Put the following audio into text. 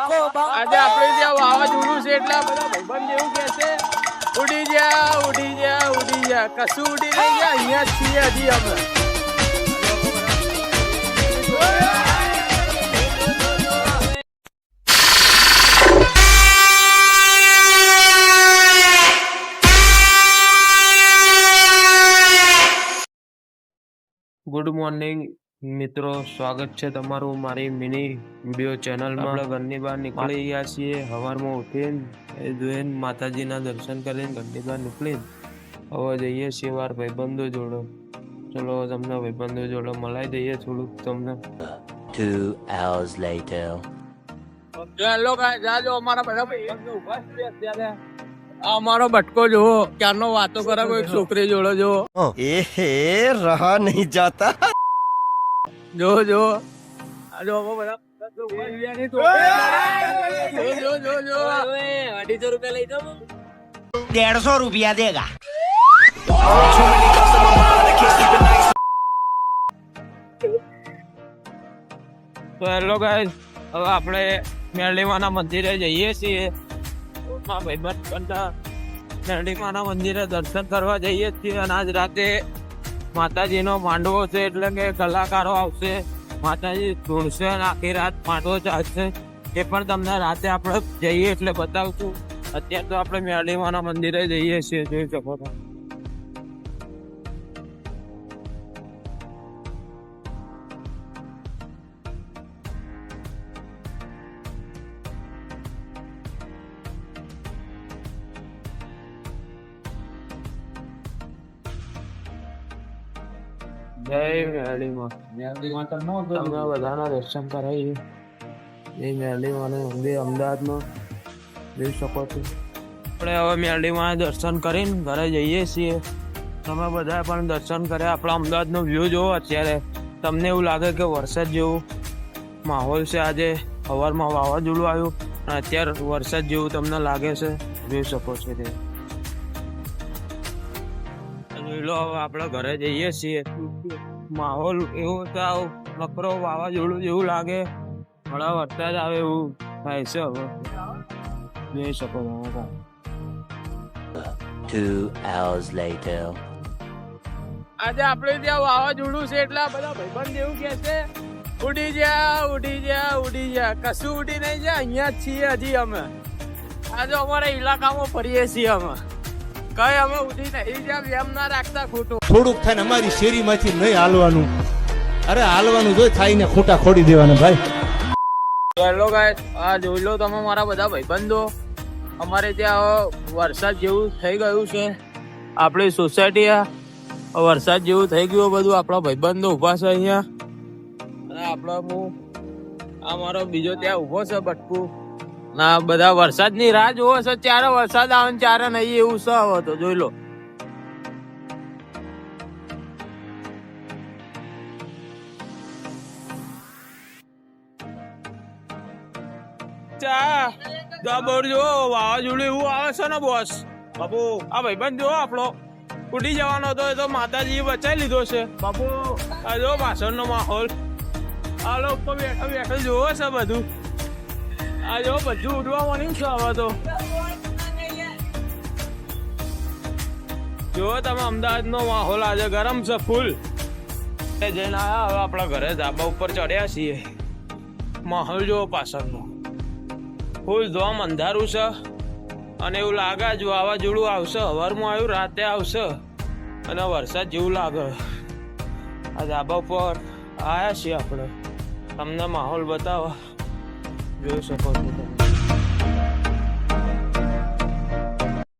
આજે આપણે ત્યાં વાવાઝોડું છે એટલે બધા ભાઈબંધ એવું કે છે ઉડી જા કશું ઉડી નહીં ગયા અહીંયા જ છીએ હજી અમે ગુડ મોર્નિંગ મિત્રો, સ્વાગત છે તમારું મારી મિની વિડીયો ચેનલમાં. આપણે ઘરની બહાર નીકળી ગયા છીએ. સવારમાં ઉઠીને જોઈને માતાજીના દર્શન કરીને ઘરની બહાર નીકળીને હવે જઈએ છીએ વાર ભાઈબંધો જોડે. ચલો તમને ભાઈબંધો જોડે મલાઈ દઈએ થોડુંક તમને. 2 hours later. ચાલો જાજો અમારા બધા ભાઈબંધો ઉભા છે અત્યારે. આ અમારો બટકો જોવો ક્યારનો વાતો કરે કોઈ છોકરી જોડે જોવો. रहा नहीं जाता જો આજો બધા 250 રૂપિયા લઈ જાઓ. 150 रुपया देगा. તો હેલો ગાઈસ, હવે આપણે મેરડીમાના મંદિરે જઈએ છીએ. મેરડીમાના મંદિરે દર્શન કરવા જઈએ છીએ અને આજ રાતે માતાજીનો માંડવો છે એટલે કે કલાકારો આવશે, માતાજી ધૂણશે અને આખી રાત માંડવો ચાલશે. એ પણ તમને રાતે આપણે જઈએ એટલે બતાવશું. અત્યારે તો આપણે મેરડીમાના મંદિરે જઈએ છીએ, જોઈ શકો છો. જય મેરડીમાં. તમને બધાના દર્શન કરાવીએ. જય મેરડીમાનું મંદિર અમદાવાદમાં જોઈ શકો છો. આપણે હવે મેરડીમાં દર્શન કરીને ઘરે જઈએ છીએ. તમે બધા પણ દર્શન કર્યા. આપણા અમદાવાદનો વ્યૂ જોવો. અત્યારે તમને એવું લાગે કે વરસાદ જેવું માહોલ છે. આજે સવારમાં વાવાઝોડું આવ્યું અને અત્યારે વરસાદ જેવું તમને લાગે છે, જોઈ શકો છો. તે જોઈ લો. હવે આપણે ઘરે જઈએ છીએ. માહોલ એવો નકરો વાવાઝોડું જેવું લાગે, ઘણા વરસાદ આવે એવું થાય છે. હવે જોઈ શકો છો. 2 hours later. આજે આપણે ત્યાં વાવાઝોડું છે એટલે બધા ભાઈબંધ એવું કે છે ઉડી જા કશું ઉડી નહીં જાય અહીંયા જ છીએ હજી અમે. આજે અમારા ઇલાકામાં ફરીએ છીએ અમે. કઈ અમે ઉડી નહીં જાય એમ ના રાખતા ખોટું. થોડુંક થાય ને અમારી શેરીમાંથી નહીં હાલવાનું. અરે હાલવાનું જોઈ થાય ને ખોટા ખોડી દેવાના ભાઈ. હેલો ગાઈસ, આ જોઈ લો તમે મારા બધા ભાઈબંધો. અમારે ત્યાં વરસાદ જેવું થઈ ગયું છે. આપણી સોસાયટી વરસાદ જેવું થઈ ગયું બધું. આપણા ભાઈબંધો ઉભા છે અહીંયા અને આપણો આ મારો બીજો ત્યાં ઉભો છે બટકું. ના બધા વરસાદની રાહ જોવો છે. ચારે વરસાદ આવે ને ચારે નહીં એવું છે. હવે તો જોઈ લો. વાવાઝોડું એવું આવે છે ને બોસ. બાપુ આ ભાઈબંધ જો આપણો ઉડી જવાનો હતો, એ તો માતાજી બચાવી લીધો છે. બાપુ આ જો પાછળનો માહોલ. આ લોકો બેઠા જોવો છે બધું. આ જો બધું ઉડવા માંડ્યું છે હવે તો. જો તમે અમદાવાદનો માહોલ આજે ગરમ છે ફૂલ. જઈને આવ્યા. હવે આપણા ઘરે ધાબા ઉપર ચડ્યા છીએ. માહોલ જો પાછળનો ફૂલ ધોમ અંધારું છે અને એવું લાગે જ વાવાઝોડું આવશે. સવારમાં આવ્યું, રાતે આવશે અને વરસાદ જેવું લાગે. આ ધાબા ઉપર આવ્યા છીએ આપણે. તમને માહોલ બતાવવા જોઈ શકો છો તમે.